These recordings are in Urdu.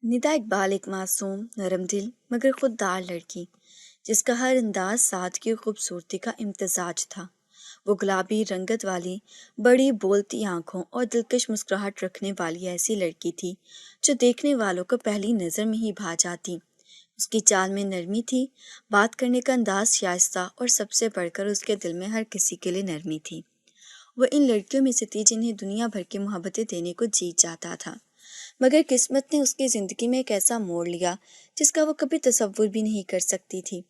ندا اقبال ایک معصوم، نرم دل مگر خوددار لڑکی جس کا ہر انداز سادگی اور خوبصورتی کا امتزاج تھا۔ وہ گلابی رنگت والی بڑی بولتی آنکھوں اور دلکش مسکراہٹ رکھنے والی ایسی لڑکی تھی جو دیکھنے والوں کو پہلی نظر میں ہی بھا جاتی۔ اس کی چال میں نرمی تھی، بات کرنے کا انداز شائستہ اور سب سے بڑھ کر اس کے دل میں ہر کسی کے لیے نرمی تھی۔ وہ ان لڑکیوں میں سے تھی جنہیں دنیا بھر کی محبتیں دینے کو جی چاہتا تھا، مگر قسمت نے اس کی زندگی میں ایک ایسا موڑ لیا جس کا وہ کبھی تصور بھی نہیں کر سکتی تھی۔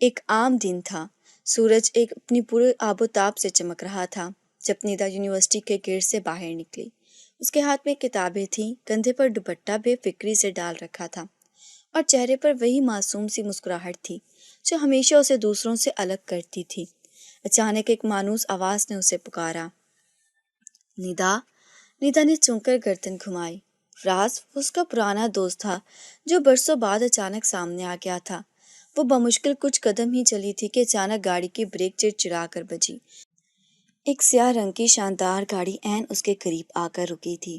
ایک عام دن تھا، سورج ایک اپنی پورے آب و تاب سے چمک رہا تھا جب ندا یونیورسٹی کے گیٹ سے باہر نکلی۔ اس کے ہاتھ میں کتابیں تھیں، کندھے پر دوپٹہ بے فکری سے ڈال رکھا تھا اور چہرے پر وہی معصوم سی مسکراہٹ تھی جو ہمیشہ اسے دوسروں سے الگ کرتی تھی۔ اچانک ایک مانوس آواز نے اسے پکارا، ندا۔ ندا نے چونک کر گردن گھمائی۔ فراز اس کا پرانا دوست تھا جو برسوں بعد اچانک سامنے آ گیا تھا۔ وہ بمشکل کچھ قدم ہی چلی تھی کہ اچانک گاڑی کی بریک چڑچڑا کر بجی۔ ایک سیاہ رنگ کی شاندار گاڑی عین اس کے قریب آ کر رکی تھی۔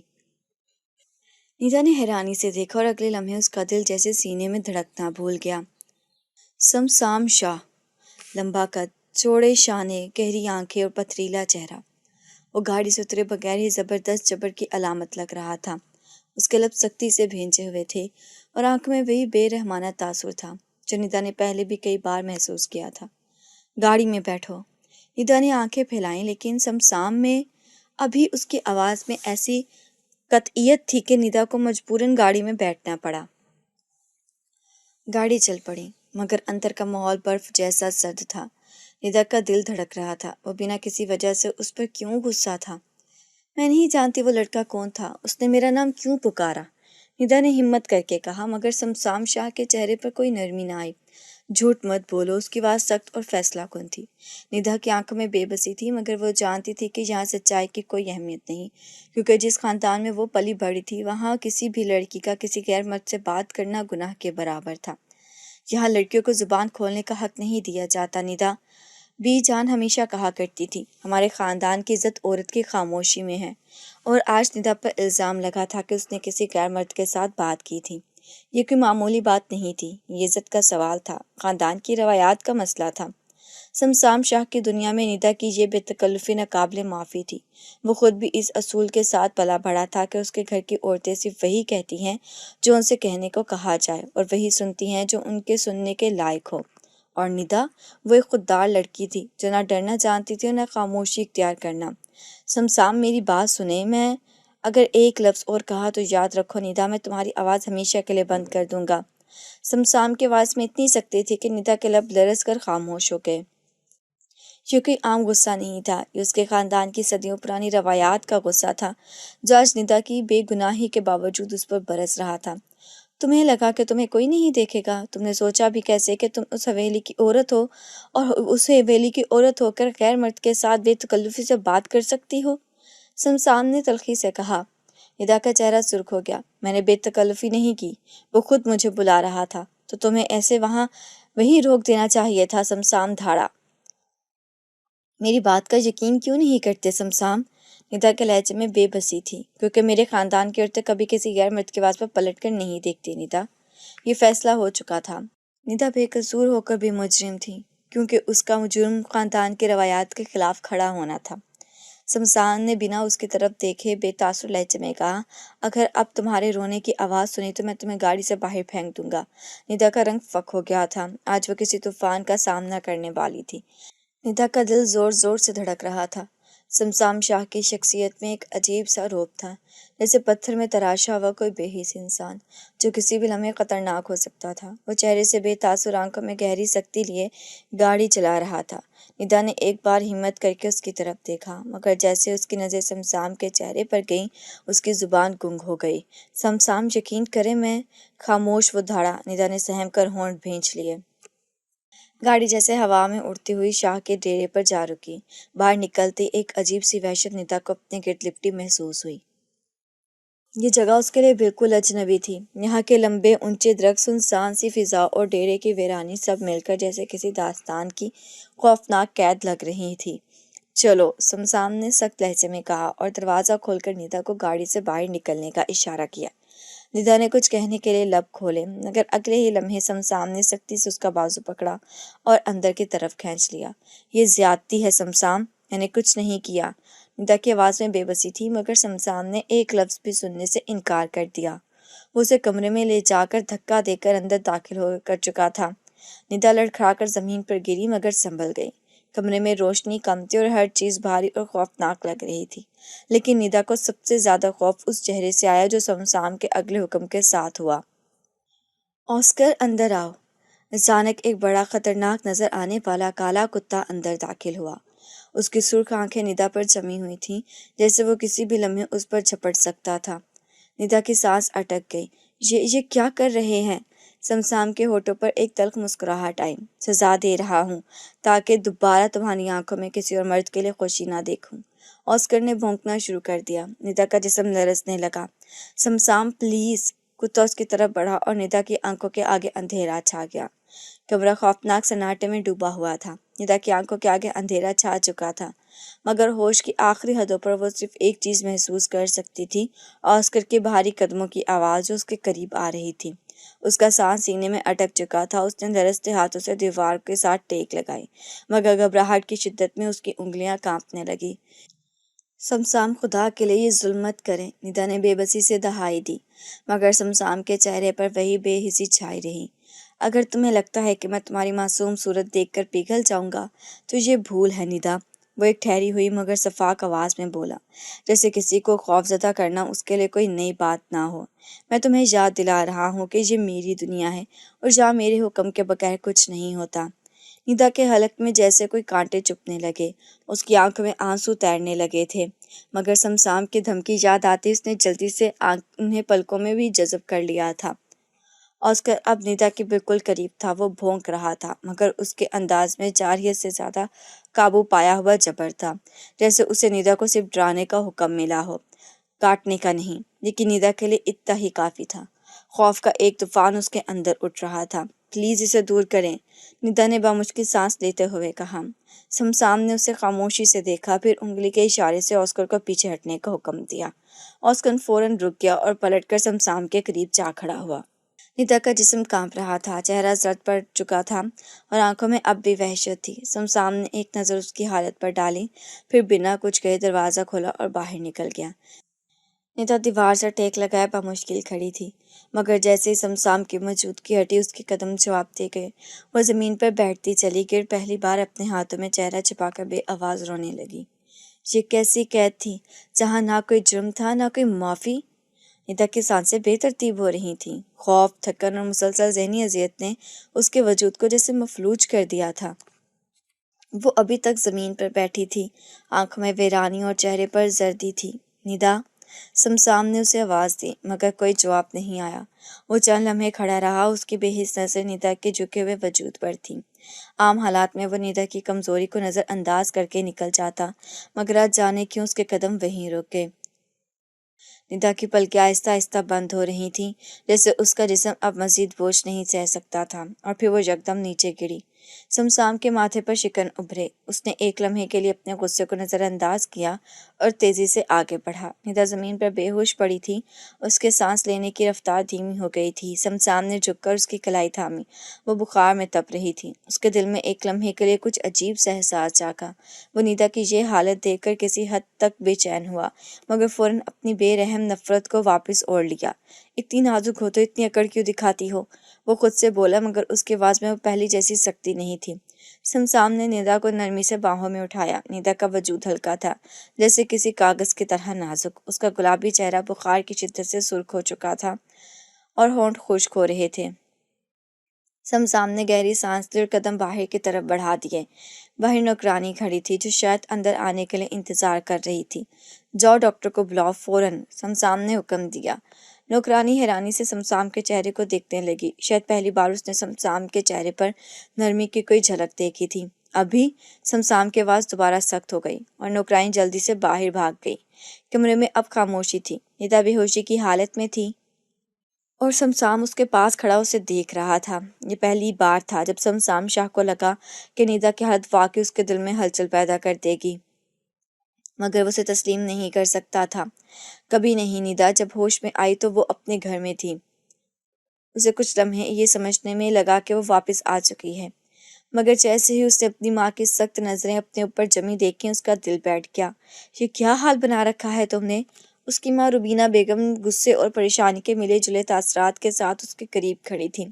ندا نے حیرانی سے دیکھا اور اگلے لمحے اس کا دل جیسے سینے میں دھڑکنا بھول گیا۔ سمسام شاہ، لمبا قد، چوڑے شانے، گہری آنکھیں اور پتھریلا چہرہ۔ وہ گاڑی سے اترے بغیر ہی زبردست جبر کی علامت لگ رہا تھا۔ اس کے لب سختی سے بھینچے ہوئے تھے اور آنکھ میں وہی بے رحمانہ تاثر تھا جو ندا نے پہلے بھی کئی بار محسوس کیا تھا۔ گاڑی میں بیٹھو۔ ندا نے آنکھیں پھیلائیں لیکن سمسام میں ابھی اس کی آواز میں ایسی قطعیت تھی کہ ندا کو مجبوراً گاڑی میں بیٹھنا پڑا۔ گاڑی چل پڑی مگر اندر کا ماحول برف جیسا سرد تھا۔ ندا کا دل دھڑک رہا تھا۔ وہ بنا کسی وجہ سے اس پر کیوں غصہ تھا؟ میں نہیں جانتی وہ لڑکا کون تھا، اس نے میرا نام کیوں پکارا؟ ندا نے ہمت کر کے کہا، مگر سمسام شاہ کے چہرے پر کوئی نرمی نہ آئی۔ جھوٹ مت بولو، اس کی آواز سخت اور فیصلہ کن تھی۔ ندا کی آنکھوں میں بے بسی تھی مگر وہ جانتی تھی کہ یہاں سچائی کی کوئی اہمیت نہیں، کیونکہ جس خاندان میں وہ پلی بڑھی تھی وہاں کسی بھی لڑکی کا کسی غیر مرد سے بات کرنا گناہ کے برابر تھا۔ یہاں لڑکیوں کو زبان کھولنے کا حق نہیں دیا جاتا۔ ندا بی جان ہمیشہ کہا کرتی تھی، ہمارے خاندان کی عزت عورت کی خاموشی میں ہے، اور آج ندا پر الزام لگا تھا کہ اس نے کسی غیر مرد کے ساتھ بات کی تھی۔ یہ کوئی معمولی بات نہیں تھی، یہ عزت کا سوال تھا، خاندان کی روایات کا مسئلہ تھا۔ سمسام شاہ کی دنیا میں ندا کی یہ بے تکلفی ناقابل معافی تھی۔ وہ خود بھی اس اصول کے ساتھ پلا بڑھا تھا کہ اس کے گھر کی عورتیں صرف وہی کہتی ہیں جو ان سے کہنے کو کہا جائے، اور وہی سنتی ہیں جو ان کے سننے کے لائق ہو۔ اور ندا وہ ایک خوددار لڑکی تھی جو نہ ڈرنا جانتی تھی اور نہ خاموشی اختیار کرنا۔ سمسام میری بات سنیں، میں اگر ایک لفظ اور کہا تو یاد رکھو ندا، میں تمہاری آواز ہمیشہ کے لیے بند کر دوں گا۔ سمسام کی آواز میں اتنی سختی تھی کہ ندا کے لب لرز کر خاموش ہو گئے۔ یہ کوئی عام غصہ نہیں تھا، یہ اس کے خاندان کی صدیوں پرانی روایات کا غصہ تھا جو آج ندا کی بے گناہی کے باوجود اس پر برس رہا تھا۔ تمہیں لگا کہ تمہیں کوئی نہیں دیکھے گا؟ تم نے سوچا بھی کیسے کہ تم اس حویلی کی عورت ہو اور اس حویلی کی عورت ہو کر غیر مرد کے ساتھ بے تکلفی سے بات کر سکتی ہو؟ سمسام نے تلخی سے کہا۔ ندا کا چہرہ سرخ ہو گیا۔ میں نے بے تکلفی نہیں کی، وہ خود مجھے بلا رہا تھا، تو تمہیں ایسے وہیں روک دینا چاہیے تھا۔ سمسام دھاڑا۔ میری بات کا یقین کیوں نہیں کرتے سمسام؟ ندا کے لہجے میں بے بسی تھی۔ کیونکہ میرے خاندان کی عورتیں کبھی کسی غیر مرد کے آواز پر پلٹ کر نہیں دیکھتی ندا، یہ فیصلہ ہو چکا تھا۔ ندا بے قصور ہو کر بھی مجرم تھی، کیونکہ اس کا جرم خاندان کی روایات کے خلاف کھڑا ہونا تھا۔ سمسام نے بنا اس کی طرف دیکھے بے تاثر لہجے میں کہا، اگر اب تمہارے رونے کی آواز سنی تو میں تمہیں گاڑی سے باہر پھینک دوں گا۔ ندا کا رنگ فک ہو گیا تھا، آج وہ کسی طوفان کا سامنا کرنے والی تھی۔ ندا کا دل زور زور سے دھڑک رہا تھا۔ سمسام شاہ کی شخصیت میں ایک عجیب سا رعب تھا، جیسے پتھر میں تراشا ہوا کوئی بے حس انسان جو کسی بھی لمحے خطرناک ہو سکتا تھا۔ وہ چہرے سے بے تاثر آنکھوں میں گہری سختی لیے گاڑی چلا رہا تھا۔ ندا نے ایک بار ہمت کر کے اس کی طرف دیکھا، مگر جیسے اس کی نظر سمسام کے چہرے پر گئیں اس کی زبان گنگ ہو گئی۔ سمسام یقین کریں میں خاموش۔ وہ دھاڑا۔ ندا نے سہم کر ہونٹ بھینچ لیے۔ گاڑی جیسے ہوا میں اڑتی ہوئی شاہ کے ڈیرے پر جا رکی۔ باہر نکلتے ایک عجیب سی وحشت ندا کو اپنے گرد لپٹی محسوس ہوئی۔ یہ جگہ اس کے لیے بالکل اجنبی تھی۔ یہاں کے لمبے اونچے درخت، سنسان سی فضا اور ڈیرے کی ویرانی سب مل کر جیسے کسی داستان کی خوفناک قید لگ رہی تھی۔ چلو، سمسام نے سخت لہجے میں کہا اور دروازہ کھول کر ندا کو گاڑی سے باہر نکلنے کا اشارہ کیا۔ ندا نے کچھ کہنے کے لیے لب کھولے، مگر اگلے ہی لمحے سمسام نے سختی سے اس کا بازو پکڑا اور اندر کی طرف کھینچ لیا۔ یہ زیادتی ہے سمسام، میں نے کچھ نہیں کیا۔ ندا کی آواز میں بے بسی تھی، مگر سمسام نے ایک لفظ بھی سننے سے انکار کر دیا۔ وہ اسے کمرے میں لے جا کر دھکا دے کر اندر داخل ہو کر چکا تھا۔ ندا لڑکھڑا کر زمین پر گری، مگر سنبھل گئی۔ کمرے میں روشنی کم تھی اور ہر چیز بھاری اور خوفناک لگ رہی تھی، لیکن ندا کو سب سے زیادہ خوف اس چہرے سے آیا جو سمسام کے اگلے حکم کے ساتھ ہوا۔ آسکر اندر آؤ۔ اچانک ایک بڑا خطرناک نظر آنے والا کالا کتا اندر داخل ہوا۔ اس کی سرخ آنکھیں ندا پر جمی ہوئی تھیں، جیسے وہ کسی بھی لمحے اس پر جھپٹ سکتا تھا۔ ندا کی سانس اٹک گئی۔ یہ کیا کر رہے ہیں؟ سمسام کے ہونٹوں پر ایک تلخ مسکراہٹ آئی۔ سزا دے رہا ہوں تاکہ دوبارہ تمہاری آنکھوں میں کسی اور مرد کے لیے خوشی نہ دیکھوں۔ آسکر نے بھونکنا شروع کر دیا۔ ندا کا جسم لرزنے لگا۔ سمسام پلیز! کتا اس کی طرف بڑھا اور ندا کی آنکھوں کے آگے اندھیرا چھا گیا۔ کمرہ خوفناک سناٹے میں ڈوبا ہوا تھا۔ ندا کی آنکھوں کے آگے اندھیرا چھا چکا تھا، مگر ہوش کی آخری حدوں پر وہ صرف ایک چیز محسوس کر سکتی تھی، آسکر کے بھاری قدموں کی آواز جو اس کے قریب آ رہی تھی۔ اس کا سانس سینے میں اٹک چکا تھا۔ اس نے لرزتے ہاتھوں سے دیوار کے ساتھ ٹیک لگائی، مگر گھبراہٹ کی شدت میں اس کی انگلیاں کانپنے لگی۔ سمسام، خدا کے لیے یہ ظلم مت کریں، ندا نے بے بسی سے دہائی دی، مگر سمسام کے چہرے پر وہی بے حسی چھائی رہی۔ اگر تمہیں لگتا ہے کہ میں تمہاری معصوم صورت دیکھ کر پگھل جاؤں گا تو یہ بھول ہے ندا، وہ ایک ٹھہری ہوئی مگر شفاف آواز میں بولا، جیسے کسی کو خوفزدہ کرنا اس کے لیے کوئی نئی بات نہ ہو۔ میں تمہیں یاد دلا رہا ہوں کہ یہ میری دنیا ہے اور جہاں میرے حکم کے بغیر کچھ نہیں ہوتا۔ ندا کے حلق میں جیسے کوئی کانٹے چبھنے لگے، اس کی آنکھوں میں آنسو تیرنے لگے تھے، مگر سمسام کی دھمکی یاد آتی اس نے جلدی سے انہیں پلکوں میں بھی جذب کر لیا تھا۔ آسکر اب ندا کے بالکل قریب تھا۔ وہ بھونک رہا تھا، مگر اس کے انداز میں جارحیت سے زیادہ قابو پایا ہوا جبر تھا، جیسے اسے ندا کو صرف ڈرانے کا حکم ملا ہو، کاٹنے کا نہیں۔ لیکن ندا کے لیے اتنا ہی کافی تھا۔ خوف کا ایک طوفان اس کے اندر اٹھ رہا تھا۔ پلیز اسے دور کریں، ندا نے بامشکل سانس لیتے ہوئے کہا۔ سمسام نے اسے خاموشی سے دیکھا، پھر انگلی کے اشارے سے آسکر کو پیچھے ہٹنے کا حکم دیا۔ آسکر فوراً رک گیا اور پلٹ کر سمسام کے قریب جا کھڑا ہوا۔ ندا کا جسم کانپ رہا تھا، چہرہ زرد پڑ چکا تھا اور آنکھوں میں اب بھی وحشت تھی۔ سمسام نے ایک نظر اس کی حالت پر ڈالی، پھر بنا کچھ کہے دروازہ کھولا اور باہر نکل گیا۔ ندا دیوار سے ٹیک لگائے بمشکل کھڑی تھی، مگر جیسے ہی سمسام کی موجودگی ہٹی اس کے قدم جواب دے گئے۔ وہ زمین پر بیٹھتی چلی گئی، پہلی بار اپنے ہاتھوں میں چہرہ چھپا کر بے آواز رونے لگی۔ یہ کیسی قید تھی جہاں نہ کوئی جرم تھا نہ کوئی معافی؟ ندا کی سانسیں بے ترتیب ہو رہی تھیں۔ خوف، تھکن اور مسلسل ذہنی اذیت نے اس کے وجود کو جیسے مفلوج کر دیا تھا۔ وہ ابھی تک زمین پر بیٹھی تھی، آنکھوں میں ویرانی اور چہرے پر زردی تھی۔ ندا! سمسام نے اسے آواز دی، مگر کوئی جواب نہیں آیا۔ وہ چند لمحے کھڑا رہا، اس کی بے حس نظر ندا کے جھکے ہوئے وجود پر تھی۔ عام حالات میں وہ ندا کی کمزوری کو نظر انداز کر کے نکل جاتا، مگر آج جانے کیوں اس کے قدم وہیں رک گئے۔ ندا کی پلکیں آہستہ آہستہ بند ہو رہی تھیں، جیسے اس کا جسم اب مزید بوجھ نہیں سہ سکتا تھا، اور پھر وہ یکدم نیچے گری۔ سمسام کے ماتھے پر شکن ابھرے۔ اس نے ایک لمحے کے لیے اپنے غصے کو نظر انداز کیا اور تیزی سے آگے بڑھا۔ ندا زمین پر بے ہوش پڑی تھی، اس کے سانس لینے کی رفتار دھیمی ہو گئی تھی۔ سمسام نے جھک کر اس کی کلائی تھامی، وہ بخار میں تپ رہی تھی۔ اس کے دل میں ایک لمحے کے لیے کچھ عجیب سا احساس جاگا۔ وہ ندا کی یہ حالت دیکھ کر کسی حد تک بے چین ہوا، مگر فوراً اپنی بے رحم نفرت کو واپس اوڑھ لیا۔ اتنی نازک ہو تو اتنی اکڑ کیوں دکھاتی ہو؟ وہ خود سے بولا، مگر اس کی آواز میں وہ پہلی جیسی سختی نہیں تھی۔ سمسام نے ندا کو نرمی سے باہوں میں اٹھایا۔ ندا کا وجود ہلکا تھا، جیسے کسی کاغذ کی طرح نازک۔ اس کا گلابی چہرہ بخار کی شدت سے سرخ ہو چکا تھا اور ہونٹ خشک ہو رہے تھے۔ سمسام نے گہری سانس لی اور قدم باہر کی طرف بڑھا دیے۔ باہر نوکرانی کھڑی تھی، جو شاید اندر آنے کے لیے انتظار کر رہی تھی۔ جاؤ ڈاکٹر کو بلاؤ فوراً، سمسام نے حکم دیا۔ نوکرانی حیرانی سے سمسام کے چہرے کو دیکھنے لگی۔ شاید پہلی بار اس نے سمسام کے چہرے پر نرمی کی کوئی جھلک دیکھی تھی۔ ابھی؟ سمسام کی آواز دوبارہ سخت ہو گئی اور نوکرانی جلدی سے باہر بھاگ گئی۔ کمرے میں اب خاموشی تھی۔ ندا بے ہوشی کی حالت میں تھی اور سمسام اس کے پاس کھڑا اسے دیکھ رہا تھا۔ یہ پہلی بار تھا جب سمسام شاہ کو لگا کہ ندا کی حالت واقعی اس کے دل میں ہلچل پیدا کر دے گی، مگر وہ اسے تسلیم نہیں کر سکتا تھا۔ کبھی نہیں ندا جب ہوش میں آئی تو وہ اپنے گھر میں تھی۔ اسے کچھ لمحے یہ سمجھنے میں لگا کہ وہ واپس آ چکی ہے، مگر جیسے ہی اس نے اپنی ماں کی سخت نظریں اپنے اوپر جمی دیکھیں اس کا دل بیٹھ گیا۔ یہ کیا حال بنا رکھا ہے تم نے؟ اس کی ماں روبینہ بیگم غصے اور پریشانی کے ملے جلے تاثرات کے ساتھ اس کے قریب کھڑی تھی۔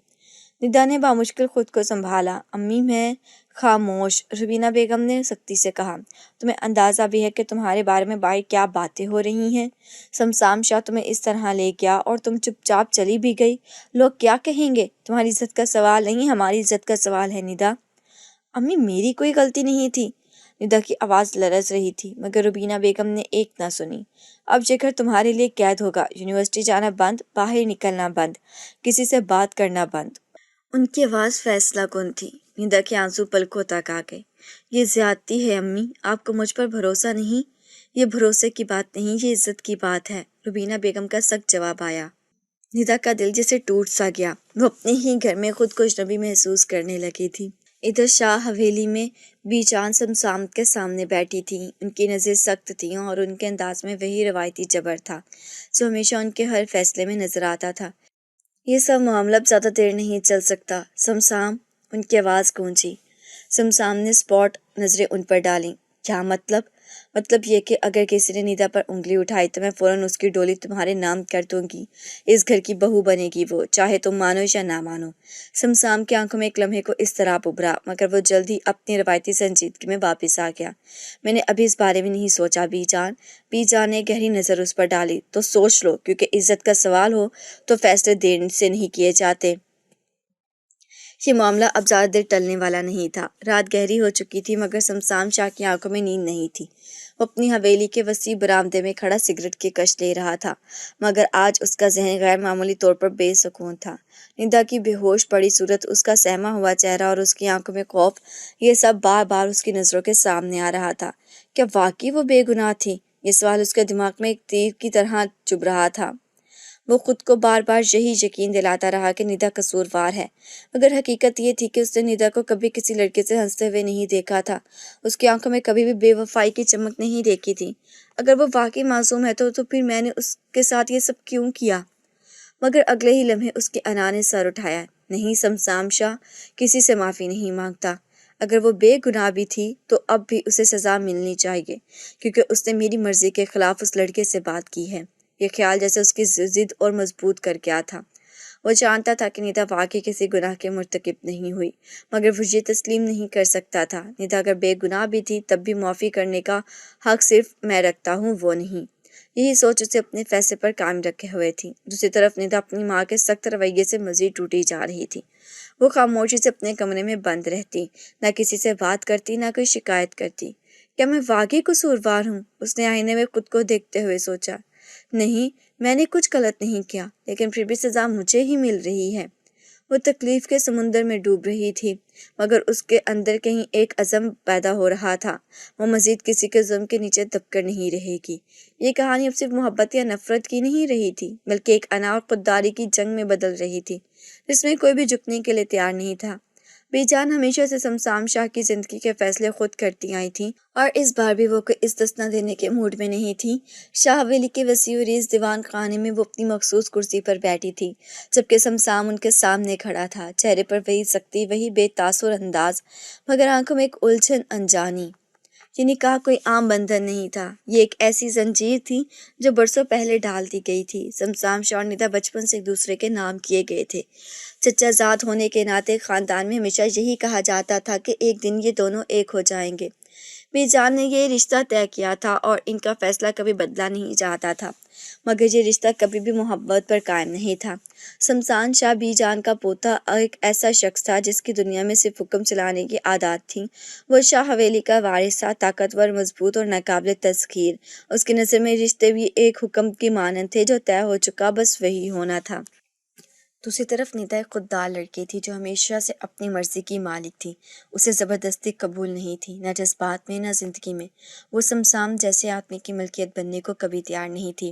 ندا نے بامشکل خود کو سنبھالا۔ امی میں خاموش، روبینہ بیگم نے سختی سے کہا۔ تمہیں اندازہ بھی ہے کہ تمہارے بارے میں باہر کیا باتیں ہو رہی ہیں؟ شمشان شاہ تمہیں اس طرح لے گیا اور تم چپ چاپ چلی بھی گئی۔ لوگ کیا کہیں گے؟ تمہاری عزت کا سوال نہیں، ہماری عزت کا سوال ہے ندا۔ امی میری کوئی غلطی نہیں تھی۔ ندا کی آواز لرز رہی تھی، مگر روبینہ بیگم نے ایک نہ سنی۔ اب یہ گھر تمہارے لیے قید ہوگا، یونیورسٹی جانا بند، باہر نکلنا بند، کسی سے بات کرنا بند۔ ان کی آواز فیصلہ کن تھی۔ ندا کے آنسو پلکوں تک آ گئے۔ یہ زیادتی ہے امی، آپ کو مجھ پر بھروسہ نہیں؟ یہ بھروسے کی بات نہیں، یہ عزت کی بات ہے، روبینہ بیگم کا سخت جواب آیا۔ ندا کا دل جیسے ٹوٹ سا گیا۔ وہ اپنے ہی گھر میں خود کو اجنبی محسوس کرنے لگی تھی۔ ادھر شاہ حویلی میں بی جان شمشان کے سامنے بیٹھی تھیں۔ ان کی نظر سخت تھیں اور ان کے انداز میں وہی روایتی جبر تھا جو ہمیشہ ان کے ہر فیصلے میں نظر آتا تھا۔ یہ سب معاملہ اب زیادہ دیر نہیں چل سکتا شمشان، ان کی آواز گونجی۔ شمشان نے اسپاٹ نظریں ان پر ڈالیں۔ کیا مطلب؟ مطلب یہ کہ اگر کسی نے ندا پر انگلی اٹھائی تو میں فوراً اس کی ڈولی تمہارے نام کر دوں گی۔ اس گھر کی بہو بنے گی وہ، چاہے تم مانو یا نہ مانو۔ شمشان کی آنکھوں میں ایک لمحے کو اضطراب ابھرا، مگر وہ جلد ہی اپنی روایتی سنجیدگی میں واپس آ گیا۔ میں نے ابھی اس بارے میں نہیں سوچا بی جان۔ بی جان نے گہری نظر اس پر ڈالی۔ تو سوچ لو، کیونکہ عزت کا سوال ہو تو فیصلے دیر سے نہیں کیے جاتے۔ یہ معاملہ اب زیادہ دیر ٹلنے والا نہیں تھا۔ رات گہری ہو چکی تھی مگر شمشان شاہ کی آنکھوں میں نیند نہیں تھی۔ وہ اپنی حویلی کے وسیع برآمدے میں کھڑا سگریٹ کی کش لے رہا تھا، مگر آج اس کا ذہن غیر معمولی طور پر بے سکون تھا۔ ندا کی بے ہوش پڑی صورت، اس کا سہما ہوا چہرہ اور اس کی آنکھوں میں خوف، یہ سب بار بار اس کی نظروں کے سامنے آ رہا تھا۔ کیا واقعی وہ بے گناہ تھی؟ یہ سوال اس کے دماغ میں ایک تیر کی طرح چبھ رہا تھا۔ وہ خود کو بار بار یہی یقین دلاتا رہا کہ ندا قصوروار ہے، مگر حقیقت یہ تھی کہ اس نے ندا کو کبھی کسی لڑکے سے ہنستے ہوئے نہیں دیکھا تھا۔ اس کی آنکھوں میں کبھی بھی بے وفائی کی چمک نہیں دیکھی تھی۔ اگر وہ واقعی معصوم ہے تو پھر میں نے اس کے ساتھ یہ سب کیوں کیا؟ مگر اگلے ہی لمحے اس کی انا نے سر اٹھایا۔ نہیں، شمشان شاہ کسی سے معافی نہیں مانگتا۔ اگر وہ بے گناہ بھی تھی تو اب بھی اسے سزا ملنی چاہیے، کیونکہ اس نے میری مرضی کے خلاف اس لڑکے سے بات کی ہے۔ یہ خیال جیسے اس کی ضد اور مضبوط کر گیا تھا۔ وہ جانتا تھا کہ ندا واقعی کسی گناہ کے مرتکب نہیں ہوئی، مگر وہ یہ تسلیم نہیں کر سکتا تھا۔ ندا اگر بے گناہ بھی تھی تب بھی معافی کرنے کا حق صرف میں رکھتا ہوں، وہ نہیں۔ یہی سوچ اسے اپنے فیصلے پر قائم رکھے ہوئے تھی۔ دوسری طرف ندا اپنی ماں کے سخت رویے سے مزید ٹوٹی جا رہی تھی۔ وہ خاموشی سے اپنے کمرے میں بند رہتی، نہ کسی سے بات کرتی، نہ کوئی شکایت کرتی۔ کیا میں واقعی قصوروار ہوں؟ اس نے آئینے میں خود کو دیکھتے ہوئے سوچا۔ نہیں، میں نے کچھ غلط نہیں کیا، لیکن پھر بھی سزا مجھے ہی مل رہی ہے۔ وہ تکلیف کے سمندر میں ڈوب رہی تھی، مگر اس کے اندر کہیں ایک عزم پیدا ہو رہا تھا۔ وہ مزید کسی کے ظلم کے نیچے دب کر نہیں رہے گی۔ یہ کہانی اب صرف محبت یا نفرت کی نہیں رہی تھی، بلکہ ایک انا اور خودداری کی جنگ میں بدل رہی تھی، جس میں کوئی بھی جھکنے کے لیے تیار نہیں تھا۔ بی جان ہمیشہ سے شمشان شاہ کی زندگی کے فیصلے خود کرتی آئی تھیں، اور اس بار بھی وہ کوئی استثنا دینے کے موڈ میں نہیں تھی۔ شاہ حویلی کے وسیع و عریض دیوان خانے میں وہ اپنی مخصوص کرسی پر بیٹھی تھی، جبکہ شمشان ان کے سامنے کھڑا تھا۔ چہرے پر وہی سختی، وہی بے تاثر انداز، مگر آنکھوں میں ایک الجھن انجانی۔ یہ نکاح کوئی عام بندھن نہیں تھا، یہ ایک ایسی زنجیر تھی جو برسوں پہلے ڈال دی گئی تھی۔ شمشان شاہ اور ندا بچپن سے ایک دوسرے کے نام کیے گئے تھے۔ چچا زاد ہونے کے ناطے خاندان میں ہمیشہ یہی کہا جاتا تھا کہ ایک دن یہ دونوں ایک ہو جائیں گے۔ بی جان نے یہ رشتہ طے کیا تھا اور ان کا فیصلہ کبھی بدلا نہیں جاتا تھا، مگر یہ رشتہ کبھی بھی محبت پر قائم نہیں تھا۔ شمشان شاہ بی جان کا پوتا ایک ایسا شخص تھا جس کی دنیا میں صرف حکم چلانے کی عادات تھی۔ وہ شاہ حویلی کا وارث تھا، طاقتور، مضبوط اور ناقابل تسخیر۔ اس کی نظر میں رشتے بھی ایک حکم کی مانند تھے جو طے ہو چکا، بس وہی ہونا تھا۔ دوسری طرف ندا ایک خوددار لڑکی تھی جو ہمیشہ سے اپنی مرضی کی مالک تھی۔ اسے زبردستی قبول نہیں تھی، نہ جذبات میں نہ زندگی میں۔ وہ شمشان جیسے آدمی کی ملکیت بننے کو کبھی تیار نہیں تھی۔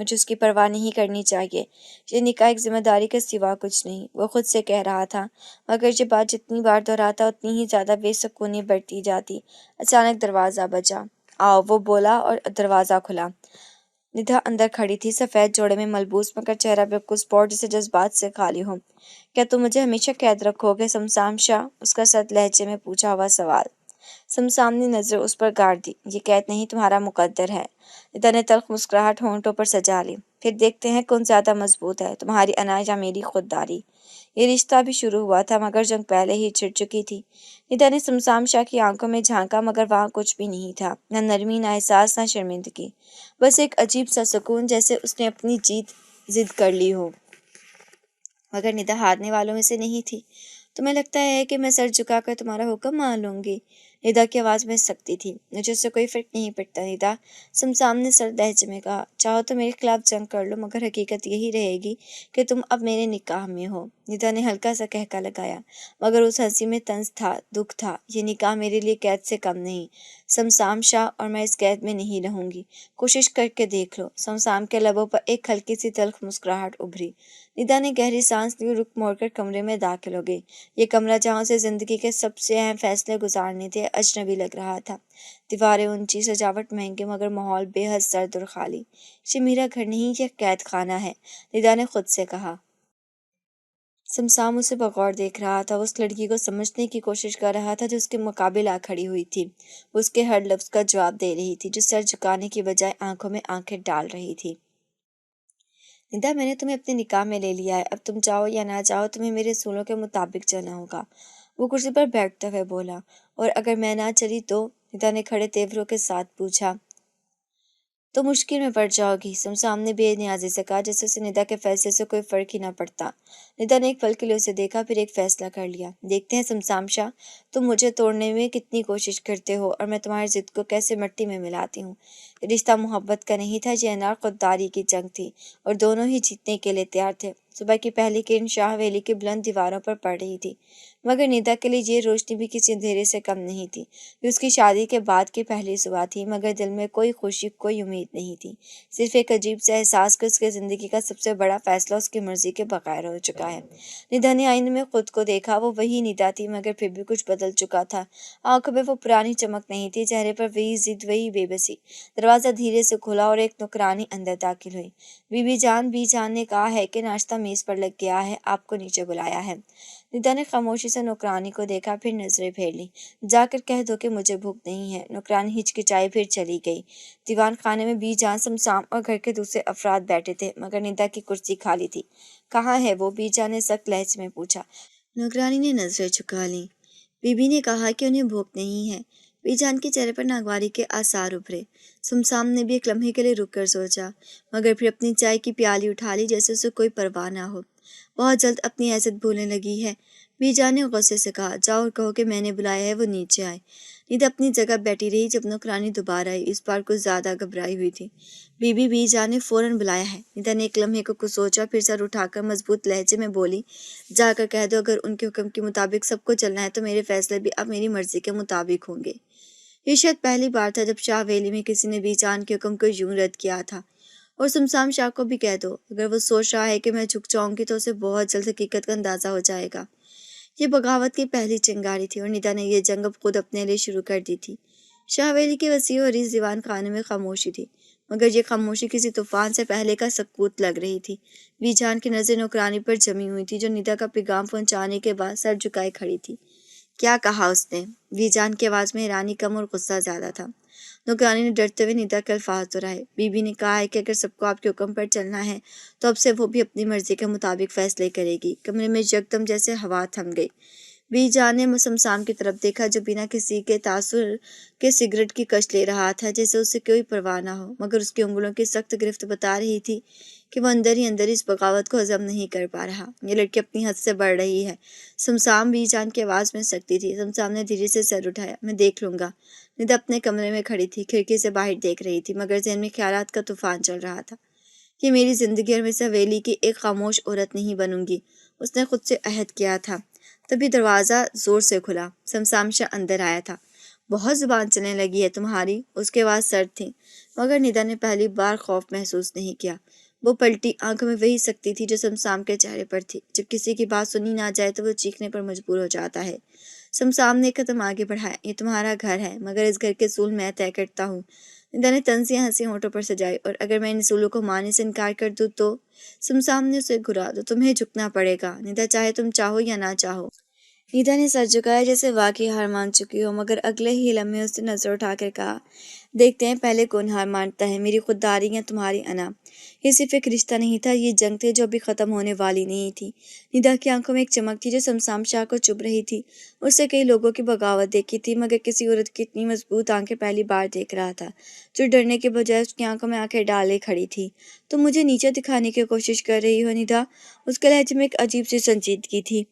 مجھے اس کی پرواہ نہیں کرنی چاہیے۔ یہ نکاح ایک ذمہ داری کے سوا کچھ نہیں، وہ خود سے کہہ رہا تھا، مگر یہ بات جتنی بار دہراتا اتنی ہی زیادہ بے سکونی بڑھتی جاتی۔ اچانک دروازہ بجا۔ آؤ، وہ بولا اور دروازہ کھلا۔ ندھا اندر کھڑی تھی، سفید جوڑے میں ملبوس مگر چہرہ بالکل اسپاٹ جسے جذبات سے خالی ہو۔ کیا تم مجھے ہمیشہ قید رکھو گے سمسام شاہ؟ اس کا سرد لہجے میں پوچھا ہوا سوال۔ سمسام نے نظر اس پر گاڑ دی۔ یہ قید نہیں، تمہارا مقدر ہے۔ ندھا نے تلخ مسکراہٹ ہونٹوں پر سجا لی۔ پھر دیکھتے ہیں کون زیادہ مضبوط ہے، تمہاری انا یا میری خودداری۔ یہ رشتہ بھی شروع ہوا تھا مگر جنگ پہلے ہی چھڑ چکی تھی۔ ندھا نے سمسام شاہ کی آنکھوں میں جھانکا مگر وہاں کچھ بھی نہیں تھا، نہ نرمی، نہ احساس، نہ شرمندگی، بس ایک عجیب سا سکون، جیسے اس نے اپنی جیت ضد کر لی ہو۔ مگر ندھا ہارنے والوں میں سے نہیں تھی۔ تمہیں لگتا ہے کہ میں سر جھکا کر تمہارا حکم مان لوں گی؟ ندھا کی آواز میں سختی تھی۔ مجھے اس سے کوئی فرق نہیں پڑتا ندھا، سمسام نے سرد لہجے میں کہا۔ چاہو تو میرے خلاف جنگ کر لو مگر حقیقت یہی رہے گی کہ تم اب میرے نکاح میں ہو۔ ندھا نے ہلکا سا قہقہ لگایا مگر اس ہنسی میں طنز تھا، دکھ تھا۔ یہ نکاح میرے لیے قید سے کم نہیں، سمسام شاہ، اور میں اس قید میں نہیں رہوں گی۔ کوشش کر کے دیکھ لو۔ سمسام کے لبوں پر ایک ہلکی سی تلخ مسکراہٹ ابھری۔ ندھا نے گہری سانس لی، رخ موڑ کر کمرے میں داخل ہو گئی۔ یہ کمرہ جہاں سے زندگی کے سب سے اہم فیصلے گزارنے تھے، اجنبی لگ رہا تھا۔ دیواریں اونچی، سجاوٹ مہنگی، مگر ماحول بے حد سرد اور خالی۔ یہ میرا گھر نہیں، یہ قید خانہ ہے، ندھا نے خود سے کہا۔ سمسام اسے بغور دیکھ رہا تھا، وہ اس لڑکی کو سمجھنے کی کوشش کر رہا تھا جو اس کے مقابل آ کھڑی ہوئی تھی۔ وہ اس کے ہر لفظ کا جواب دے رہی تھی، جو سر جھکانے کی بجائے آنکھوں میں آنکھیں ڈال رہی تھی۔ ندھا، میں نے تمہیں اپنے نکاح میں لے لیا ہے، اب تم چاہو یا نہ چاہو تمہیں میرے اصولوں کے مطابق چلنا ہوگا، وہ کرسی پر بیٹھتے ہوئے بولا۔ اور اگر میں نہ چلی تو؟ ندھا نے کھڑے تیوروں کے ساتھ پوچھا۔ تو مشکل میں پڑ جاؤ گی، سمسام نے بے نیازی سے کہا، جیسے اسے ندھا کے فیصلے سے کوئی فرق ہی نہ پڑتا۔ ندھا نے ایک پل کے لیے اسے دیکھا، پھر ایک فیصلہ کر لیا۔ دیکھتے ہیں سمسام شاہ، تم مجھے توڑنے میں کتنی کوشش کرتے ہو اور میں تمہاری ضد کو کیسے مٹی میں ملاتی ہوں۔ رشتہ محبت کا نہیں تھا، یہ انار خودداری کی جنگ تھی، اور دونوں ہی جیتنے کے لیے تیار تھے۔ صبح کی پہلی کرن شاہ ویلی کی بلند دیواروں پر پڑ رہی تھی، مگر ندھا کے لیے یہ روشنی بھی کسی اندھیرے سے کم نہیں تھی۔ یہ اس کی شادی کے بعد کی پہلی صبح تھی، مگر دل میں کوئی خوشی، کوئی امید نہیں تھی، صرف ایک عجیب سا احساس کہ اس کی زندگی کا سب سے بڑا فیصلہ اس کی مرضی کے بغیر ہو چکا ہے۔ ندھا نے آئینے میں خود کو دیکھا، وہ وہی ندھا تھی مگر پھر بھی کچھ بدل چکا تھا۔ آنکھوں میں وہ پرانی چمک نہیں تھی، چہرے پر وہی ضد، وہی بے بسی۔ دروازہ دھیرے سے کھلا اور ایک نوکرانی اندر داخل ہوئی۔ بی جان نے کہا ہے کہ ناشتہ میز پر لگ گیا ہے، آپ کو نیچے بلایا ہے۔ ندھا نے خاموشی سے نوکرانی کو دیکھا، پھر نظریں پھیر لیں۔ جا کر کہہ دو کہ مجھے بھوک نہیں ہے، نوکرانی ہچکچائی، پھر چلی گئی۔ دیوان خانے میں بی جان، سمسام اور گھر کے دوسرے افراد بیٹھے تھے، مگر ندھا کی کرسی خالی تھی۔ کہاں ہے وہ؟ بی جان نے سخت لہجے میں پوچھا۔ نوکرانی نے نظریں جھکا لیں۔ بی بی نے کہا کہ انہیں بھوک نہیں ہے۔ بی جان کے چہرے پر ناگواری کے آثار ابھرے۔ سمسام نے بھی ایک لمحے کے لیے رک کر سوچا، مگر پھر اپنی چائے کی پیالی اٹھا لی جیسے اسے کوئی پرواہ نہ ہو۔ بہت جلد اپنی حیثیت بھولنے لگی ہے، بی جان نے غصے سے کہا۔ جاؤ اور کہو کہ میں نے بلایا ہے، وہ نیچے آئے۔ ندھا اپنی جگہ بیٹھی رہی جب نوکرانی دوبارہ آئی، اس بار کچھ زیادہ گھبرائی ہوئی تھی۔ بی جان نے فوراً بلایا ہے۔ ندھا نے ایک لمحے کو کچھ سوچا، پھر سر اٹھا کر مضبوط لہجے میں بولی، جا کر کہہ دو اگر ان کے حکم کے مطابق سب کو چلنا ہے تو میرے فیصلے بھی اب میری مرضی کے مطابق ہوں گے۔ یہ شاید پہلی بار تھا جب شاہ ویلی میں کسی نے بی جان کے حکم کو یوں رد کیا تھا۔ اور سمسام شاہ کو بھی کہہ دو، اگر وہ سوچ رہا ہے کہ میں جھک جاؤں گی تو اسے بہت جلد حقیقت کا اندازہ ہو جائے گا۔ یہ بغاوت کی پہلی چنگاری تھی اور ندھا نے یہ جنگ اب خود اپنے لیے شروع کر دی تھی۔ شاہ ویلی کے وسیع اور اس دیوان خانے میں خاموشی تھی، مگر یہ خاموشی کسی طوفان سے پہلے کا سکوت لگ رہی تھی۔ بی جان کی نظر نوکرانی پر جمی ہوئی تھی، جو ندھا کا پیغام پہنچانے کے بعد سر جھکائے کھڑی تھی۔ کیا کہا اس نے؟ بی جان کی آواز میں حیرانی کم اور غصہ زیادہ تھا۔ نوکرانی نے ڈرتے ہوئے ندھا کے الفاظ دہرائے۔ بی بی نے کہا ہے کہ اگر سب کو آپ کے حکم پر چلنا ہے تو اب سے وہ بھی اپنی مرضی کے مطابق فیصلے کرے گی۔ کمرے میں یکدم جیسے ہوا تھم گئی۔ بی جان نے سمسام کی طرف دیکھا جو بنا کسی کے تاثر کے سگریٹ کی کش لے رہا تھا، جیسے اسے کوئی پرواہ نہ ہو، مگر اس کی انگلیوں کی سخت گرفت بتا رہی تھی کہ وہ اندر ہی اندر اس بغاوت کو ہضم نہیں کر پا رہا۔ یہ لڑکی اپنی حد سے بڑھ رہی ہے سمسام، بی جان کی آواز میں سختی تھی۔ سمسام نے دھیرے سے سر اٹھایا۔ میں دیکھ لوں گا۔ ندھا اپنے کمرے میں کھڑی تھی، کھڑکی سے باہر دیکھ رہی تھی، مگر ذہن میں خیالات کا طوفان چل رہا تھا۔ یہ میری زندگی اور میں اس حویلی کی ایک خاموش عورت نہیں بنوں گی، اس نے خود سے عہد کیا تھا۔ تبھی دروازہ زور سے کھلا۔ سمسام شاہ اندر آیا تھا۔ بہت زبان چلنے لگی ہے تمہاری، اس کے بعد سرد تھی، مگر ندا نے پہلی بار خوف محسوس نہیں کیا۔ وہ پلٹی، آنکھوں میں وہی سختی تھی جو سمسام کے چہرے پر تھی۔ جب کسی کی بات سنی نہ جائے تو وہ چیخنے پر مجبور ہو جاتا ہے۔ سمسام نے ایک قدم آگے بڑھایا۔ یہ تمہارا گھر ہے، مگر اس گھر کے اصول میں طے کرتا ہوں۔ ندا نے طنزیہ ہنسی ہونٹوں پر سجائی۔ اور اگر میں ان اصولوں کو ماننے سے انکار کر دوں تو؟ سمسام نے اسے گھورا۔ تو تمہیں جھکنا پڑے گا ندا، چاہے تم چاہو یا نہ چاہو۔ ندا نے سر جھکایا جیسے واقعی ہار مان چکی ہو، مگر اگلے ہی لمحے اس نے نظر اٹھا کر کہا، دیکھتے ہیں پہلے کون ہار مانتا ہے، میری خودداری یا تمہاری انا۔ یہ صرف ایک رشتہ نہیں تھا، یہ جنگ تھی جو ابھی ختم ہونے والی نہیں تھی۔ ندا کی آنکھوں میں ایک چمک تھی جو سمسام شاہ کو چبھ رہی تھی۔ اس سے کئی لوگوں کی بغاوت دیکھی تھی، مگر کسی عورت کی اتنی مضبوط آنکھیں پہلی بار دیکھ رہا تھا، جو ڈرنے کے بجائے اس کی آنکھوں میں آنکھیں ڈالے کھڑی تھی۔ تم مجھے نیچے دکھانے کی کوشش کر رہی ہو ندا؟ اس کے لہجے میں ایک عجیب سی سنجیدگی تھی۔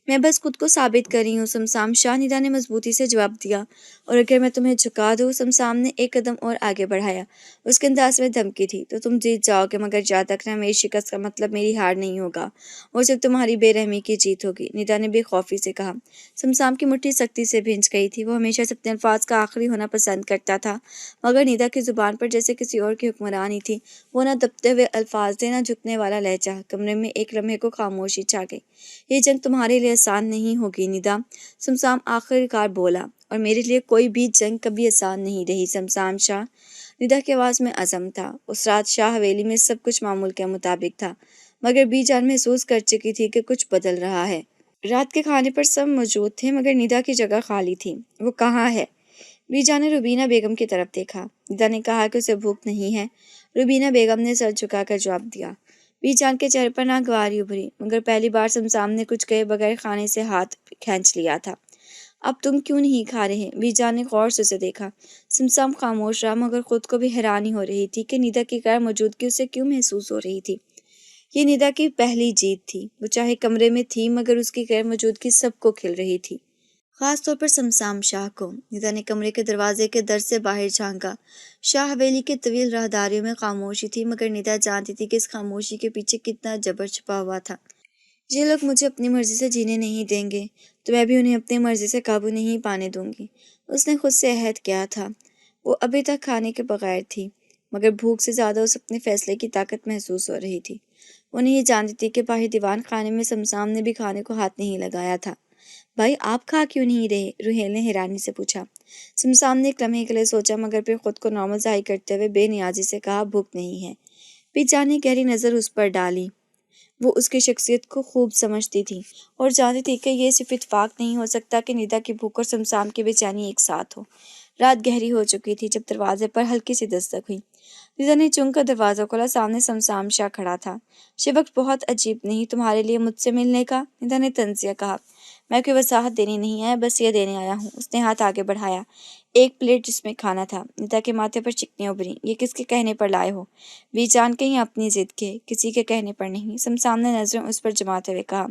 میں بس خود کو ثابت کر رہی ہوں سمسام شاہ، ندا نے مضبوطی سے جواب دیا۔ اور اگر میں تمہیں جھکا دوں؟ سمسام نے ایک قدم اور آگے بڑھایا۔ اس کے انداز میں دھمکی تھی۔ تو تم جیت جاؤ گے، مگر یاد رکھنا میری شکست کا مطلب میری ہار نہیں ہوگا، وہ صرف تمہاری بے رحمی کی جیت ہوگی، ندا نے بے خوفی سے کہا۔ سمسام کی مٹھی سختی سے بھینچ گئی تھی۔ وہ ہمیشہ سے اپنے الفاظ کا آخری ہونا پسند کرتا تھا، مگر ندا کی زبان پر جیسے کسی اور کی حکمرانی تھی۔ وہ نہ دبتے ہوئے الفاظ تھے، نہ جھکنے والا لہجہ۔ کمرے میں ایک لمحے کو خاموشی چھا گئی۔ یہ جنگ تمہارے لیے آسان نہیں ہوگی ندا، سمسام آخر کار بولا۔ اور میرے لیے کوئی بھی جنگ کبھی آسان نہیں رہی سمسام شاہ، ندا کی آواز میں عزم تھا۔ اس رات شاہ حویلی میں سب کچھ معمول کے مطابق تھا، مگر بی جان محسوس کر چکی تھی کہ کچھ بدل رہا ہے۔ رات کے کھانے پر سب موجود تھے، مگر ندا کی جگہ خالی تھی۔ وہ کہاں ہے؟ بی جان نے روبینہ بیگم کی طرف دیکھا۔ ندا نے کہا کہ اسے بھوک نہیں ہے۔ روبینہ بیگم نے سر جھکا کر جواب دیا۔ بی جان کے چہرے پر ناگواری ابھری، مگر پہلی بار سمسام نے کچھ کہے بغیر کھانے سے ہاتھ کھینچ لیا تھا۔ اب تم کیوں نہیں کھا رہے؟ بی جان نے غور سے اسے دیکھا۔ سمسام خاموش رہا، مگر خود کو بھی حیرانی ہو رہی تھی کہ ندا کی غیر موجودگی اسے کیوں محسوس ہو رہی تھی۔ یہ ندا کی پہلی جیت تھی۔ وہ چاہے کمرے میں تھی، مگر اس کی غیر موجودگی سب کو کھل رہی تھی، خاص طور پر سمسام شاہ کو۔ ندا نے کمرے کے دروازے کے در سے باہر جھانکا۔ شاہ حویلی کے طویل راہداریوں میں خاموشی تھی، مگر ندا جانتی تھی کہ اس خاموشی کے پیچھے کتنا جبر چھپا ہوا تھا۔ یہ لوگ مجھے اپنی مرضی سے جینے نہیں دیں گے، تو میں بھی انہیں اپنی مرضی سے قابو نہیں پانے دوں گی، اس نے خود سے عہد کیا تھا۔ وہ ابھی تک کھانے کے بغیر تھی، مگر بھوک سے زیادہ اسے اپنے فیصلے کی طاقت محسوس ہو رہی تھی۔ وہ نہیں جانتی تھی کہ باہر دیوان خانے میں سمسام نے بھی کھانے کو ہاتھ نہیں لگایا تھا۔ بھائی آپ کھا کیوں نہیں رہے؟ روحیل نے حیرانی سے پوچھا۔ سمسام نے ایک لمحے کے لیے سوچا، مگر پھر خود کو نارمل ظاہر کرتے ہوئے بے نیازی سے کہا، بھوک نہیں ہے۔ بی جان نے گہری نظر اس پر ڈالی۔ وہ اس کی شخصیت کو خوب سمجھتی تھی اور جانتی تھی کہ یہ صرف اتفاق نہیں ہو سکتا کہ ندا کی بھوک اور سمسام کی بے چینی ایک ساتھ ہو۔ رات گہری ہو چکی تھی جب دروازے پر ہلکی سی دستک ہوئی۔ ندا نے چونک کر دروازہ کھولا۔ سامنے سمسام شاہ کھڑا تھا۔ یہ وقت بہت عجیب نہیں تمہارے لیے مجھ سے ملنے کا؟ ندا نے طنزیہ کہا۔ میں کوئی وضاحت دینے نہیں آیا، بس یہ دینے آیا ہوں۔ اس نے ہاتھ آگے بڑھایا۔ ایک پلیٹ جس میں کھانا تھا۔ ندا کے ماتھے پر چکنیاں ابھریں۔ یہ کس کے کہنے پر لائے ہو؟ بی جان کے یا اپنی ضد کے؟ کسی کے کہنے پر نہیں، سمسام نے نظریں اس پر جماتے ہوئے کہا۔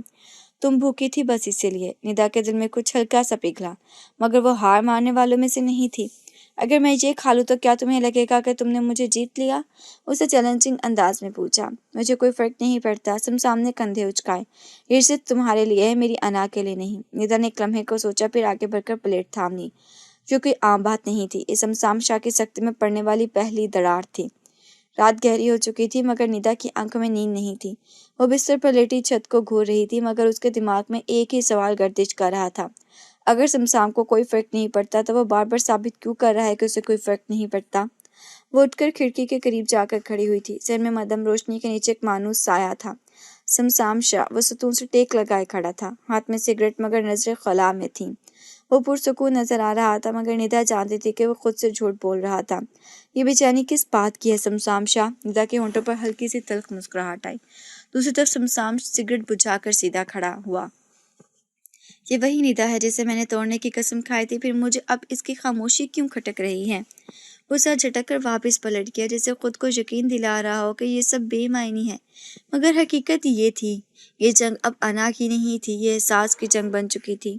تم بھوکی تھی بس اسی لیے۔ ندا کے دل میں کچھ ہلکا سا پگھلا، مگر وہ ہار ماننے والوں میں سے نہیں تھی۔ اگر میں یہ کھا لوں تو کیا تمہیں لگے گا کہ تم نے مجھے جیت لیا؟ اسے چیلنجنگ انداز میں پوچھا۔ مجھے کوئی فرق نہیں پڑتا، سمسام نے کندھے اچکائے۔ یہ صرف تمہارے لیے ہے، میری انا کے لیے نہیں۔ ندا نے ایک لمحے کو سوچا، پھر آگے بڑھ کر پلیٹ تھام لی۔ جو کوئی عام بات نہیں تھی، یہ سمسام شاہ کی سختی میں پڑنے والی پہلی دراڑ تھی۔ رات گہری ہو چکی تھی، مگر ندا کی آنکھوں میں نیند نہیں تھی۔ وہ بستر پر لیٹی چھت کو گھور رہی تھی، مگر اس کے دماغ میں ایک ہی سوال گردش کر رہا تھا۔ اگر سمسام کو کوئی فرق نہیں پڑتا تو وہ بار بار ثابت کیوں کر رہا ہے کہ اسے کوئی فرق نہیں پڑتا؟ وہ اٹھ کر کھڑکی کے قریب جا کر کھڑی ہوئی تھی۔ سر میں مدھم روشنی کے نیچے ایک مانوس سایہ تھا۔ سمسام شاہ وہ ستون سے ٹیک لگائے کھڑا تھا، ہاتھ میں سگریٹ، مگر نظریں خلا میں تھیں۔ وہ پرسکون نظر آ رہا تھا، مگر ندا جانتی تھی کہ وہ خود سے جھوٹ بول رہا تھا۔ یہ بے چینی کس بات کی ہے سمسام شاہ؟ ندا کے ہونٹوں پر ہلکی سی تلخ مسکراہٹ آئی۔ دوسری طرف سمسام سگریٹ بجھا کر سیدھا کھڑا ہوا۔ یہ وہی ندا ہے جسے میں نے توڑنے کی قسم کھائی تھی، پھر مجھے اب اس کی خاموشی کیوں کھٹک رہی ہے؟ وہ سر جھٹک کر واپس پلٹ گیا، جسے خود کو یقین دلا رہا ہو کہ یہ سب بے معنی ہے، مگر حقیقت یہ تھی۔ یہ جنگ اب انا کی نہیں تھی، یہ احساس کی جنگ بن چکی تھی۔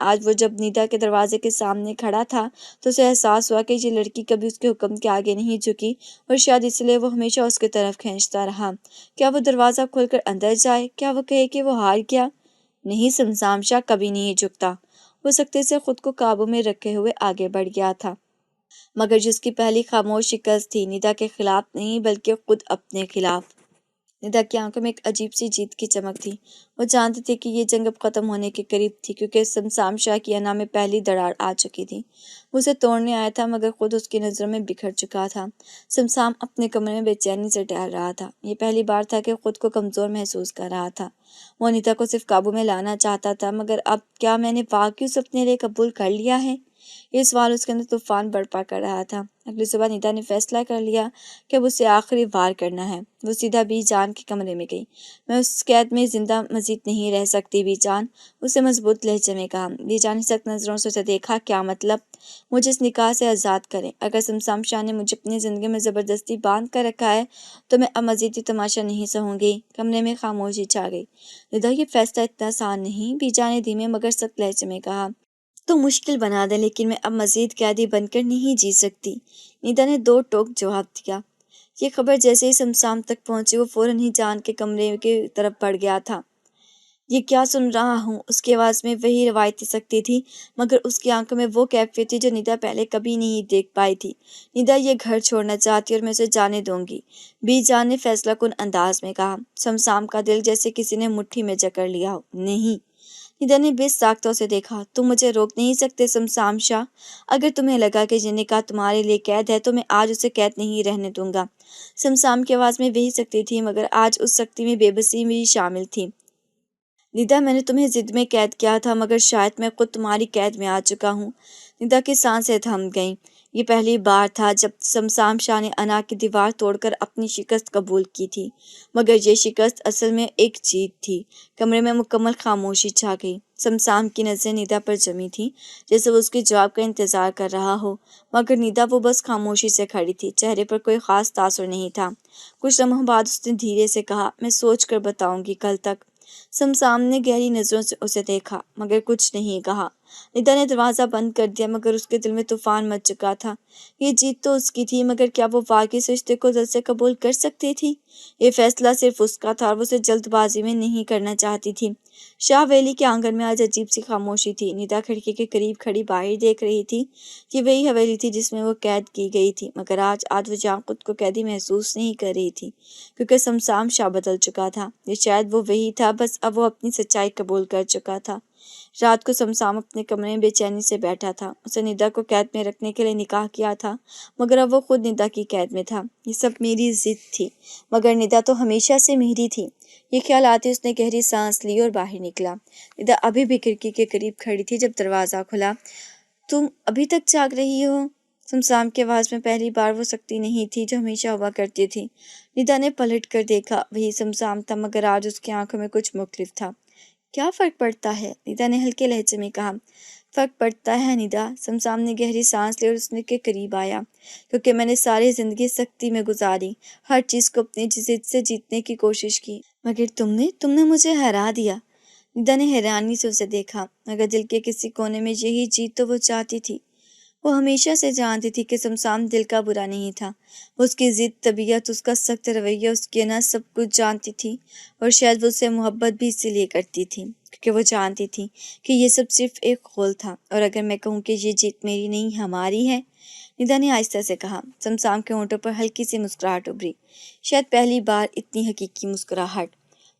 آج وہ جب نیدا کے دروازے کے سامنے کھڑا تھا تو اسے احساس ہوا کہ یہ لڑکی کبھی اس کے حکم کے آگے نہیں جھکی اور شاید اس لیے وہ ہمیشہ اس کی طرف کھینچتا رہا۔ کیا وہ دروازہ کھول کر اندر جائے؟ کیا وہ کہے کہ وہ ہار گیا؟ نہیں، سمسام شاہ کبھی نہیں جھکتا۔ وہ سختی سے خود کو قابو میں رکھے ہوئے آگے بڑھ گیا تھا، مگر جس کی پہلی خاموش شکست تھی نیدا کے خلاف نہیں بلکہ خود اپنے خلاف۔ ندا کی آنکھوں میں ایک عجیب سی جیت کی چمک تھی۔ وہ جانتی تھی کہ یہ جنگ اب ختم ہونے کے قریب تھی، کیونکہ سمسام شاہ کی انا میں پہلی دراڑ آ چکی تھی۔ وہ اسے توڑنے آیا تھا مگر خود اس کی نظروں میں بکھر چکا تھا۔ سمسام اپنے کمرے میں بے چینی سے ٹہل رہا تھا۔ یہ پہلی بار تھا کہ خود کو کمزور محسوس کر رہا تھا۔ وہ نیتا کو صرف قابو میں لانا چاہتا تھا، مگر اب کیا میں نے واقعی اسے اپنے لیے قبول کر لیا ہے؟ یہ سوال اس کے اندر طوفان برپا کر رہا تھا۔ اگلی صبح نیتا نے فیصلہ کر لیا کہ اب اسے آخری وار کرنا ہے۔ وہ سیدھا بی جان کے کمرے میں گئی۔ میں اس قید میں زندہ مزید نہیں رہ سکتی بی جان، اسے مضبوط لہجے میں کہا۔ بی جان نے سخت نظروں سے اسے دیکھا۔ کیا مطلب؟ مجھے اس نکاح سے آزاد کریں۔ اگر سمسام شاہ نے مجھے اپنی زندگی میں زبردستی باندھ کر رکھا ہے تو میں اب مزید یہ تماشا نہیں سہوں گی۔ کمرے میں خاموشی چھا گئی۔ ندا، یہ فیصلہ اتنا آسان نہیں، بی جان نے دھیمے مگر سخت لہجے میں کہا۔ تو مشکل بنا دیں، لیکن میں اب مزید قیدی بن کر نہیں جی سکتی۔ نیدا نے دو ٹوک جواب دیا۔ یہ خبر جیسے ہی سمسام تک پہنچی وہ فوراً ہی جان کے کمرے کی طرف بڑھ گیا تھا۔ یہ کیا سن رہا ہوں؟ اس کی آواز میں وہی روایتی سختی تھی، مگر اس کی آنکھوں میں وہ کیفیت تھی جو نیدا پہلے کبھی نہیں دیکھ پائی تھی۔ نیدا یہ گھر چھوڑنا چاہتی اور میں اسے جانے دوں گی، بی جان نے فیصلہ کن انداز میں کہا۔ سمسام کا دل جیسے کسی نے مٹھی میں جکڑ لیا ہو۔ نہیں، نیدا نے بے ساختہ اسے دیکھا۔ تم مجھے روک نہیں سکتے سمسام شاہ۔ اگر تمہیں لگا کہ یہ نکاح تمہارے لیے قید ہے تو میں آج اسے قید نہیں رہنے دوں گا۔ سمسام کی آواز میں وہی سختی تھی، مگر آج اس سختی میں بے بسی بھی شامل تھی۔ نیدا، میں نے تمہیں ضد میں قید کیا تھا، مگر شاید میں خود تمہاری قید میں آ چکا ہوں۔ نیدا کی سانسیں تھم گئیں۔ یہ پہلی بار تھا جب سمسام شاہ نے انا کی دیوار توڑ کر اپنی شکست قبول کی تھی، مگر یہ شکست اصل میں ایک جیت تھی۔ کمرے میں مکمل خاموشی چھا گئی۔ سمسام کی نظریں نیدا پر جمی تھیں، جیسے وہ اس کے جواب کا انتظار کر رہا ہو، مگر نیدا وہ بس خاموشی سے کھڑی تھی، چہرے پر کوئی خاص تاثر نہیں تھا۔ کچھ لمحوں بعد اس نے دھیرے سے کہا، میں سوچ کر بتاؤں گی کل تک۔ سمسام نے گہری نظروں سے اسے دیکھا، مگر کچھ نہیں کہا۔ نیدا نے دروازہ بند کر دیا، مگر اس کے دل میں طوفان مچ چکا تھا۔ یہ جیت تو اس کی تھی، مگر کیا وہ واقعی اس رشتے کو دل سے قبول کر سکتی تھی؟ یہ فیصلہ صرف اس کا تھا اور وہ اسے جلد بازی میں نہیں کرنا چاہتی تھی۔ شاہ ویلی کے آنگن میں آج عجیب سی خاموشی تھی۔ نیدا کھڑکی کے قریب کھڑی باہر دیکھ رہی تھی۔ یہ وہی حویلی تھی جس میں وہ قید کی گئی تھی، مگر آج وہ جہاں خود کو قیدی محسوس نہیں کر رہی تھی، کیونکہ سمسام شاہ بدل چکا تھا۔ یہ شاید وہ وہی تھا، بس اب وہ اپنی سچائی قبول کر چکا تھا۔ رات کو سمسام اپنے کمرے میں بے چینی سے بیٹھا تھا۔ اسے نیدا کو قید میں رکھنے کے لیے نکاح کیا تھا، مگر اب وہ خود نیدا کی قید میں تھا۔ یہ سب میری ضد تھی، مگر نیدا تو ہمیشہ سے میری تھی۔ یہ خیال آتے اس نے گہری سانس لی اور باہر نکلا۔ نیدا ابھی بھی کھڑکی کے قریب کھڑی تھی جب دروازہ کھلا۔ تم ابھی تک جاگ رہی ہو؟ سمسام کی آواز میں پہلی بار وہ سختی نہیں تھی جو ہمیشہ ہوا کرتی تھی۔ نیدا نے پلٹ کر دیکھا، وہی سمسام تھا، مگر آج اس کی آنکھوں میں کچھ مختلف تھا۔ کیا فرق پڑتا ہے؟ نیدا نے ہلکے لہجے میں کہا۔ فرق پڑتا ہے نیدا، سمسام نے گہری سانس لی اور اس کے قریب آیا، کیونکہ میں نے ساری زندگی سختی میں گزاری، ہر چیز کو اپنی ضد سے جیتنے کی کوشش کی، مگر تم نے مجھے ہرا دیا۔ نیدا نے حیرانی سے اسے دیکھا، مگر دل کے کسی کونے میں یہی جیت تو وہ چاہتی تھی۔ وہ ہمیشہ سے جانتی تھی کہ سمسام دل کا برا نہیں تھا۔ وہ اس کی ضد، طبیعت، اس کا سخت رویہ، اس کی انا، سب کچھ جانتی تھی، اور شاید وہ اسے محبت بھی اسی لیے کرتی تھی، کیونکہ وہ جانتی تھی کہ یہ سب صرف ایک خول تھا، اور اگر میں کہوں کہ یہ جیت میری نہیں ہماری ہے۔ نیدا نے آہستہ سے کہا۔ سمسام کے ہونٹوں پر ہلکی سی مسکراہٹ ابھری، شاید پہلی بار اتنی حقیقی مسکراہٹ۔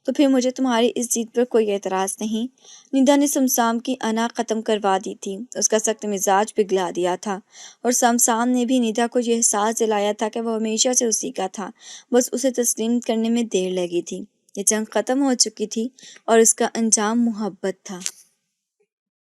تو پھر مجھے تمہاری اس جیت پر کوئی اعتراض نہیں؟ نیدا نے سمسام کی انا ختم کروا دی تھی، اس کا سخت مزاج پگھلا دیا تھا، اور سمسام نے بھی نیدا کو یہ احساس دلایا تھا کہ وہ ہمیشہ سے اسی کا تھا، بس اسے تسلیم کرنے میں دیر لگی تھی۔ یہ جنگ ختم ہو چکی تھی اور اس کا انجام محبت تھا۔